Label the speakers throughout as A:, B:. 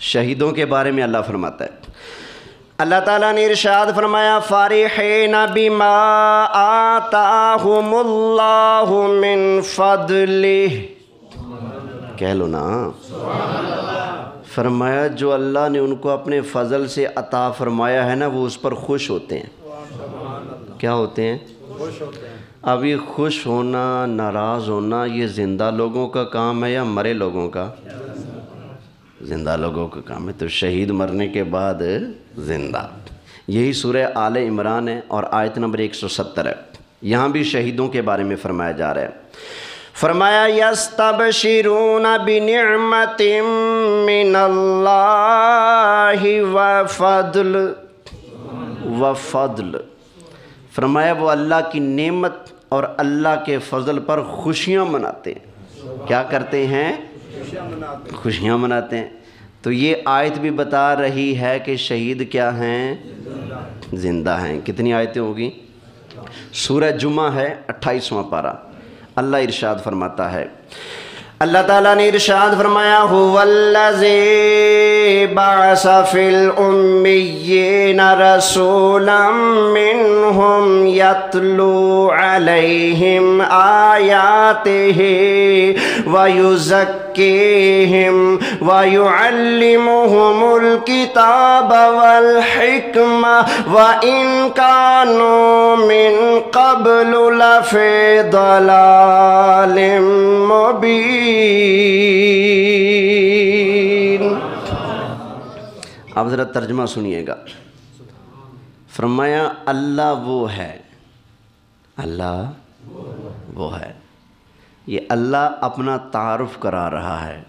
A: شہیدوں کے بارے میں اللہ فرماتا ہے، اللہ تعالیٰ نے ارشاد فرمایا فارحین بما آتاہم اللہ من فضلہ، کہہ لو نا، فرمایا جو اللہ نے ان کو اپنے فضل سے عطا فرمایا ہے نا وہ اس پر خوش ہوتے ہیں۔ کیا ہوتے ہیں؟ خوش ہوتے ہیں۔ اب یہ خوش ہونا، ناراض ہونا، یہ زندہ لوگوں کا کام ہے یا مرے لوگوں کا؟ زندہ لوگوں کا کام ہے۔ تو شہید مرنے کے بعد زندہ، یہی سورہ آل عمران ہے اور آیت نمبر 170 ہے۔ یہاں بھی شہیدوں کے بارے میں فرمایا جا رہا ہے، فرمایا یستبشرون بنعمت من اللہ وفضل، فرمایا وہ اللہ کی نعمت اور اللہ کے فضل پر خوشیاں مناتے ہیں۔ کیا کرتے ہیں؟ خوشیاں مناتے ہیں۔ تو یہ آیت بھی بتا رہی ہے کہ شہید کیا ہیں؟ زندہ ہیں۔ کتنی آیتیں ہوگی؟ سورہ جمعہ ہے 28واں پارہ۔ اللہ ارشاد فرماتا ہے، اللہ تعالیٰ نے ارشاد فرمایا هو الذی بعث فی الامیین رسولا منہم یتلو علیہم آیاتہ ویزکیہم ویعلمہم الکتاب والحکمہ وإن کانوا من قبل لفی ضلال مبین۔ اب ذرا ترجمہ سنیے گا، فرمایا اللہ وہ ہے، اللہ وہ ہے۔ یہ اللہ اپنا تعارف کرا رہا ہے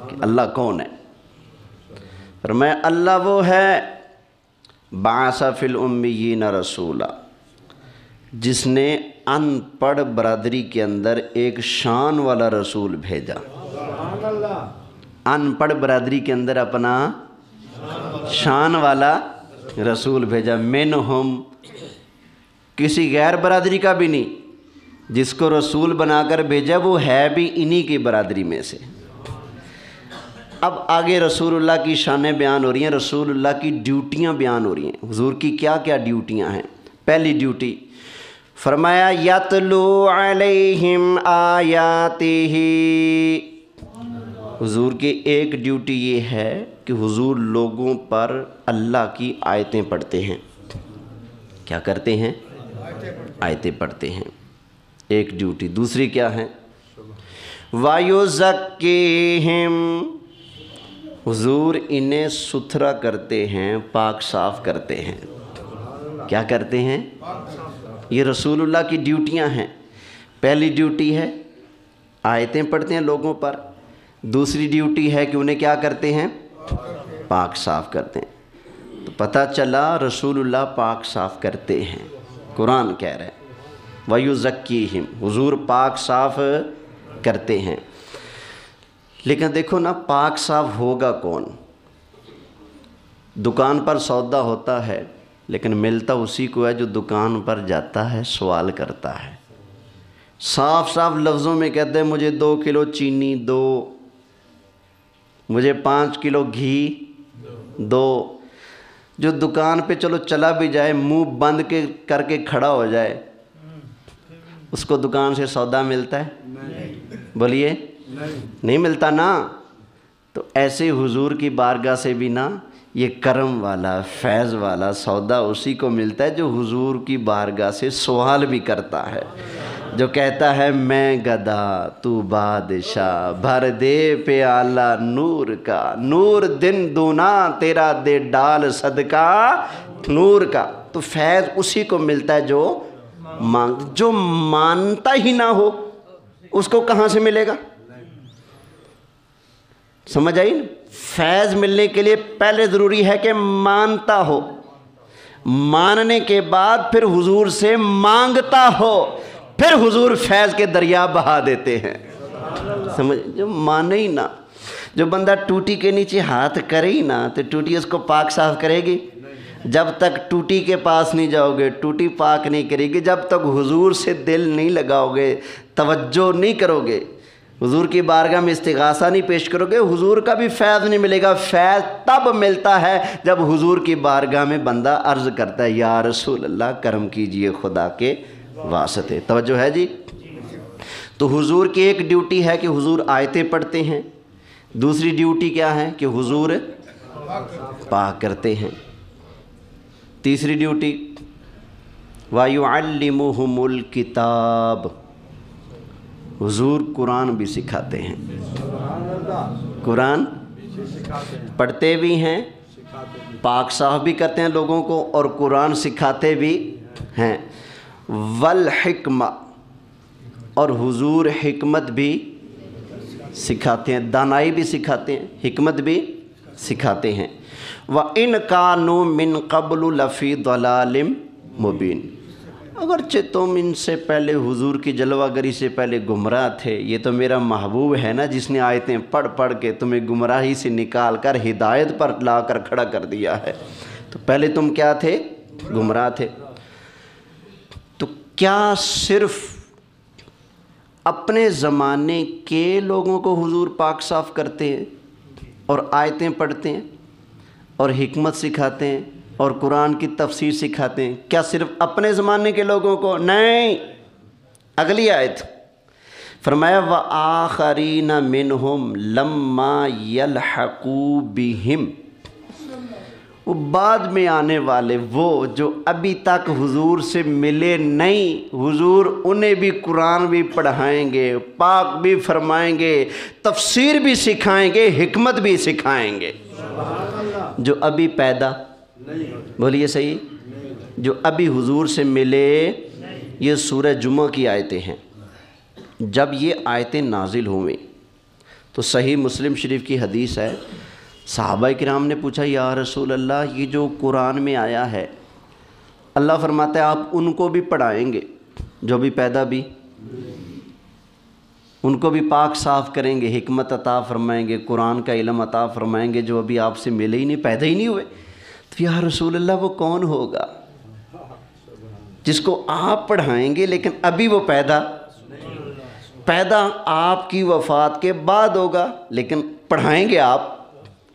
A: کہ اللہ کون ہے۔ فرمایا اللہ وہ ہے بعث فی الامیین رسولا، جس نے ان پڑھ برادری کے اندر ایک شان والا رسول بھیجا۔ ان پڑھ برادری کے اندر اپنا شان والا رسول بھیجا، منہم، کسی غیر برادری کا بھی نہیں، جس کو رسول بنا کر بھیجا وہ ہے بھی انہی کی برادری میں سے۔ اب آگے رسول اللہ کی شانیں بیان ہو رہی ہیں، رسول اللہ کی ڈیوٹیاں بیان ہو رہی ہیں، حضور کی کیا کیا ڈیوٹیاں ہیں۔ پہلی ڈیوٹی فرمایا یتلو علیہم آیاتہ، حضور کی ایک ڈیوٹی یہ ہے کہ حضور لوگوں پر اللہ کی آیتیں پڑھتے ہیں۔ کیا کرتے ہیں؟ آیتیں پڑھتے ہیں، ایک ڈیوٹی۔ دوسری کیا ہے؟ وَيُزَكِّيهِمْ، حضور انہیں ستھرا کرتے ہیں، پاک صاف کرتے ہیں۔ کیا کرتے ہیں؟ یہ رسول اللہ کی ڈیوٹیاں ہیں۔ پہلی ڈیوٹی ہے آیتیں پڑھتے ہیں لوگوں پر، دوسری ڈیوٹی ہے کہ انہیں کیا کرتے ہیں؟ پاک صاف کرتے ہیں۔ تو پتہ چلا رسول اللہ پاک صاف کرتے ہیں، قرآن کہہ رہے ہیں وَيُزَكِّيهِمْ، حضور پاک صاف کرتے ہیں۔ لیکن دیکھو نا، پاک صاف ہوگا کون؟ دکان پر سودا ہوتا ہے لیکن ملتا اسی کو ہے جو دکان پر جاتا ہے، سوال کرتا ہے، صاف صاف لفظوں میں کہتے ہیں مجھے 2 کلو چینی دو، مجھے 5 کلو گھی دو۔ جو دکان پہ چلو چلا بھی جائے، منہ بند کر کے کھڑا ہو جائے، اس کو دکان سے سودا ملتا ہے؟ بولیے، نہیں ملتا نا۔ تو ایسے حضور کی بارگاہ سے بھی نا یہ کرم والا، فیض والا سودا اسی کو ملتا ہے جو حضور کی بارگاہ سے سوال بھی کرتا ہے، جو کہتا ہے میں گدا تو بادشاہ، بھر دے پیالہ نور کا، نور دن دونا تیرا دے ڈال صدقہ نور کا۔ تو فیض اسی کو ملتا ہے جو جو مانتا ہی نہ ہو اس کو کہاں سے ملے گا؟ سمجھ آئی نا؟ فیض ملنے کے لیے پہلے ضروری ہے کہ مانتا ہو، ماننے کے بعد پھر حضور سے مانگتا ہو، پھر حضور فیض کے دریا بہا دیتے ہیں۔ سمجھ، جو مانے ہی نہ، جو بندہ ٹوٹی کے نیچے ہاتھ کرے ہی نہ تو ٹوٹی اس کو پاک صاف کرے گی؟ جب تک ٹوٹی کے پاس نہیں جاؤ گے ٹوٹی پاک نہیں کرے گی، جب تک حضور سے دل نہیں لگاؤ گے، توجہ نہیں کرو گے، حضور کی بارگاہ میں استغاثہ نہیں پیش کرو گے، حضور کا بھی فیض نہیں ملے گا۔ فیض تب ملتا ہے جب حضور کی بارگاہ میں بندہ عرض کرتا ہے یا رسول اللہ کرم کیجئے خدا کے واسطے۔ توجہ ہے جی؟ تو حضور کی ایک ڈیوٹی ہے کہ حضور آیتیں پڑھتے ہیں، دوسری ڈیوٹی کیا ہے کہ حضور پاک کرتے ہیں، تیسری ڈیوٹی وَيُعَلِّمُهُمُ الْكِتَابَ، حضور قرآن بھی سکھاتے ہیں، قرآن پڑھتے بھی ہیں، پاک صاف بھی کرتے ہیں لوگوں کو، اور قرآن سکھاتے بھی ہیں۔ والحکمہ، اور حضور حکمت بھی سکھاتے ہیں، دانائی بھی سکھاتے ہیں، حکمت بھی سکھاتے ہیں۔ وَإِنْ كَانُوا مِنْ قَبْلُ لَفِي ضَلَالٍ مُبِينٍ، اگرچہ تم ان سے پہلے حضور کی جلوہ گری سے پہلے گمراہ تھے، یہ تو میرا محبوب ہے نا جس نے آیتیں پڑھ پڑھ کے تمہیں گمراہی سے نکال کر ہدایت پر لا کر کھڑا کر دیا ہے، تو پہلے تم کیا تھے؟ گمراہ تھے۔ تو کیا صرف اپنے زمانے کے لوگوں کو حضور پاک صاف کرتے ہیں اور آیتیں پڑھتے ہیں اور حکمت سکھاتے ہیں اور قرآن کی تفسیر سکھاتے ہیں؟ کیا صرف اپنے زمانے کے لوگوں کو؟ نہیں۔ اگلی آیت فرمایا وَآخَرِينَ مِنْهُمْ لَمَّا يَلْحَقُوا بِهِمْ، وہ بعد میں آنے والے، وہ جو ابھی تک حضور سے ملے نہیں، حضور انہیں بھی قرآن بھی پڑھائیں گے، پاک بھی فرمائیں گے، تفسیر بھی سکھائیں گے، حکمت بھی سکھائیں گے۔ جو ابھی پیدا، بولیے صحیح، جو ابھی حضور سے ملے، یہ سورہ جمعہ کی آیتیں ہیں۔ جب یہ آیتیں نازل ہوئیں تو صحیح مسلم شریف کی حدیث ہے، صحابہ کرام نے پوچھا یا رسول اللہ یہ جو قرآن میں آیا ہے، اللہ فرماتا ہے آپ ان کو بھی پڑھائیں گے جو بھی پیدا بھی، ان کو بھی پاک صاف کریں گے، حکمت عطا فرمائیں گے، قرآن کا علم عطا فرمائیں گے جو ابھی آپ سے ملے ہی نہیں، پیدا ہی نہیں ہوئے؟ تو یا رسول اللہ وہ کون ہوگا جس کو آپ پڑھائیں گے لیکن ابھی وہ پیدا آپ کی وفات کے بعد ہوگا لیکن پڑھائیں گے آپ،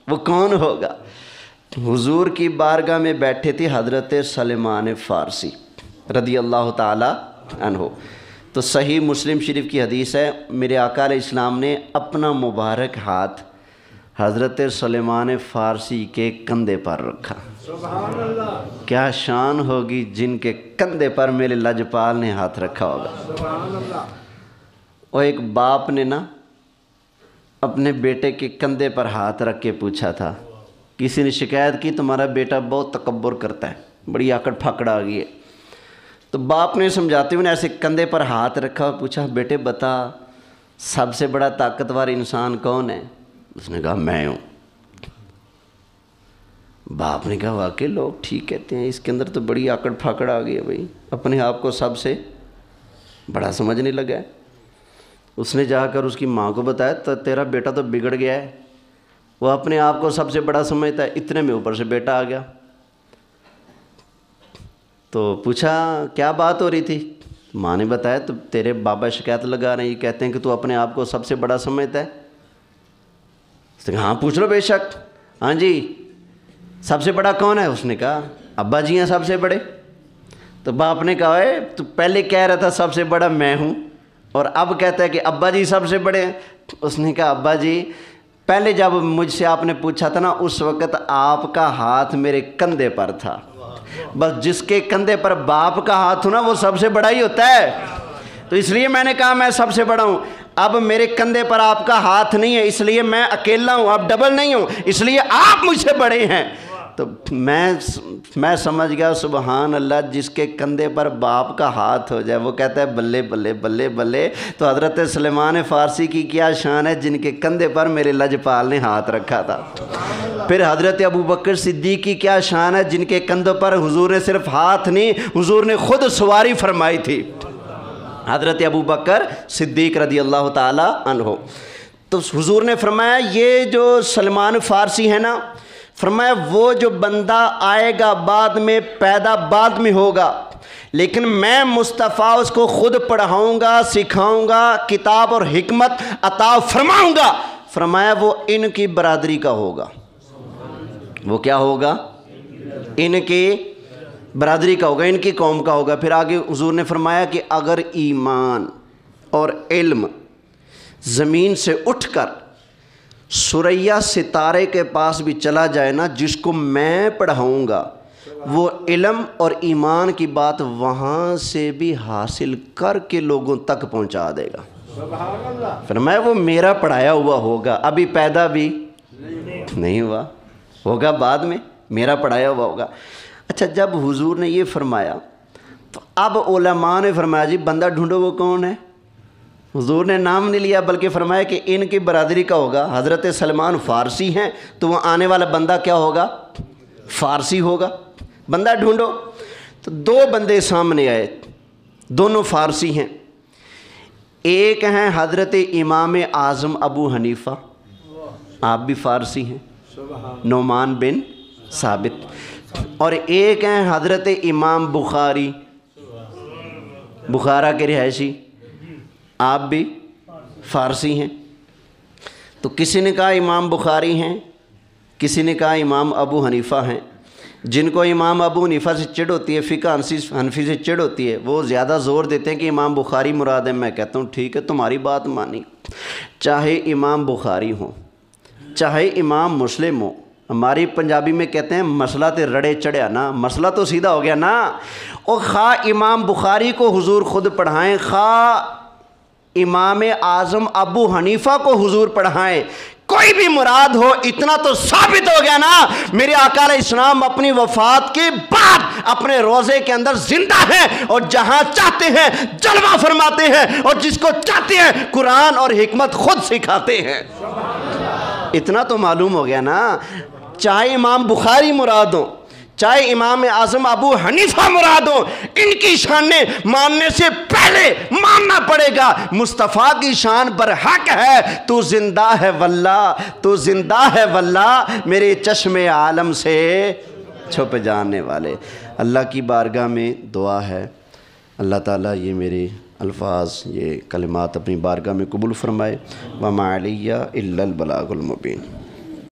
A: وہ کون ہوگا؟ حضور کی بارگاہ میں بیٹھے تھے حضرت سلمان فارسی رضی اللہ تعالی عنہ۔ تو صحیح مسلم شریف کی حدیث ہے، میرے آقا علیہ السلام نے اپنا مبارک ہاتھ حضرت سلیمان فارسی کے کندھے پر رکھا۔ سبحان اللہ، کیا شان ہوگی جن کے کندھے پر میرے لجپال نے ہاتھ رکھا ہوگا۔ سبحان اللہ۔ اور ایک باپ نے نا اپنے بیٹے کے کندھے پر ہاتھ رکھ کے پوچھا تھا، کسی نے شکایت کی تمہارا بیٹا بہت تکبر کرتا ہے، بڑی آکڑ پھاکڑ آ گئی ہے، تو باپ نے سمجھاتے ہوئے ایسے کندھے پر ہاتھ رکھا اور پوچھا بیٹے بتا سب سے بڑا طاقتور انسان کون ہے؟ اس نے کہا میں ہوں۔ باپ نے کہا واقعی لوگ ٹھیک کہتے ہیں، اس کے اندر تو بڑی آکڑ پھاکڑ آ گئی ہے بھائی، اپنے آپ کو سب سے بڑا سمجھنے لگا ہے۔ اس نے جا کر اس کی ماں کو بتایا تو تیرا بیٹا تو بگڑ گیا ہے، وہ اپنے آپ کو سب سے بڑا سمجھتا ہے، اتنے میں اوپر سے بیٹا آ گیا۔ تو پوچھا کیا بات ہو رہی تھی؟ ماں نے بتایا تو تیرے بابا شکایت لگا رہے ہیں، یہ کہتے ہیں کہ تو اپنے آپ کو سب سے بڑا سمجھتا ہے۔ اس نے کہا ہاں پوچھ لو بے شک، ہاں جی سب سے بڑا کون ہے؟ اس نے کہا ابا جی ہیں سب سے بڑے۔ تو باپ نے کہا اے تو پہلے کہہ رہا تھا سب سے بڑا میں ہوں اور اب کہتا ہے کہ ابا جی سب سے بڑے ہیں۔ اس نے کہا ابا جی پہلے جب مجھ سے آپ نے پوچھا تھا نا اس وقت آپ کا ہاتھ میرے کندھے پر تھا، بس جس کے کندھے پر باپ کا ہاتھ ہو نا وہ سب سے بڑا ہی ہوتا ہے، تو اس لیے میں نے کہا میں سب سے بڑا ہوں۔ اب میرے کندھے پر آپ کا ہاتھ نہیں ہے اس لیے میں اکیلا ہوں، اب ڈبل نہیں ہوں اس لیے آپ مجھ سے بڑے ہیں۔ تو میں سمجھ گیا سبحان اللہ، جس کے کندھے پر باپ کا ہاتھ ہو جائے وہ کہتا ہے بلے بلے بلے بلے۔ تو حضرت سلیمان فارسی کی کیا شان ہے جن کے کندھے پر میرے لجپال نے ہاتھ رکھا تھا۔ پھر حضرت ابوبکر صدیق کی کیا شان ہے جن کے کندھوں پر حضور نے صرف ہاتھ نہیں حضور نے خود سواری فرمائی تھی، حضرت ابوبکر صدیق رضی اللہ تعالی عنہ۔ تو حضور نے فرمایا یہ جو سلمان فارسی ہے نا، فرمایا وہ جو بندہ آئے گا بعد میں، پیدا بعد میں ہوگا لیکن میں مصطفیٰ اس کو خود پڑھاؤں گا، سکھاؤں گا، کتاب اور حکمت عطا فرماؤں گا۔ فرمایا وہ ان کی برادری کا ہوگا۔ وہ کیا ہوگا؟ ان کی برادری کا ہوگا، ان کی قوم کا ہوگا۔ پھر آگے حضور نے فرمایا کہ اگر ایمان اور علم زمین سے اٹھ کر ثریا ستارے کے پاس بھی چلا جائے نا، جس کو میں پڑھاؤں گا وہ علم اور ایمان کی بات وہاں سے بھی حاصل کر کے لوگوں تک پہنچا دے گا۔ فرمایا وہ میرا پڑھایا ہوا ہوگا، ابھی پیدا بھی نہیں ہوا، ہوگا بعد میں، میرا پڑھایا ہوا ہوگا۔ اچھا، جب حضور نے یہ فرمایا تو اب علماء نے فرمایا جی بندہ ڈھونڈو وہ کون ہے۔ حضور نے نام نہیں لیا بلکہ فرمایا کہ ان کی برادری کا ہوگا۔ حضرت سلمان فارسی ہیں تو وہ آنے والا بندہ کیا ہوگا؟ فارسی ہوگا۔ بندہ ڈھونڈو۔ تو دو بندے سامنے آئے، دونوں فارسی ہیں۔ ایک ہیں حضرت امام اعظم ابو حنیفہ، آپ بھی فارسی ہیں، نعمان بن ثابت، اور ایک ہیں حضرت امام بخاری، بخارا کے رہائشی، آپ بھی فارسی ہیں۔ تو کسی نے کہا امام بخاری ہیں، کسی نے کہا امام ابو حنیفہ ہیں۔ جن کو امام ابو حنیفہ سے چڑ ہوتی ہے، فقہ حنفی سے چڑ ہوتی ہے، وہ زیادہ زور دیتے ہیں کہ امام بخاری مراد ہے۔ میں کہتا ہوں ٹھیک ہے، تمہاری بات مانی، چاہے امام بخاری ہوں چاہے امام مسلم ہو۔ ہماری پنجابی میں کہتے ہیں مسئلہ تے رڑے چڑھیا نا، مسئلہ تو سیدھا ہو گیا نا۔ اور خواہ امام بخاری کو حضور خود پڑھائیں، خواہ امام اعظم ابو حنیفہ کو حضور پڑھائیں، کوئی بھی مراد ہو، اتنا تو ثابت ہو گیا نا، میرے آقا علیہ السلام اپنی وفات کے بعد اپنے روضے کے اندر زندہ ہیں، اور جہاں چاہتے ہیں جلوہ فرماتے ہیں، اور جس کو چاہتے ہیں قرآن اور حکمت خود سکھاتے ہیں۔ اتنا تو معلوم ہو گیا نا۔ چاہے امام بخاری مراد ہوں چاہے امام اعظم ابو حنیفہ مراد ہوں، ان کی شانیں ماننے سے پہلے ماننا پڑے گا مصطفیٰ کی شان برحق ہے، تو زندہ ہے واللہ، تو زندہ ہے واللہ، میرے چشم عالم سے چھپ جانے والے۔ اللہ کی بارگاہ میں دعا ہے اللہ تعالیٰ یہ میرے الفاظ، یہ کلمات اپنی بارگاہ میں قبول فرمائے۔ وما علیہ الا البلاغ المبین۔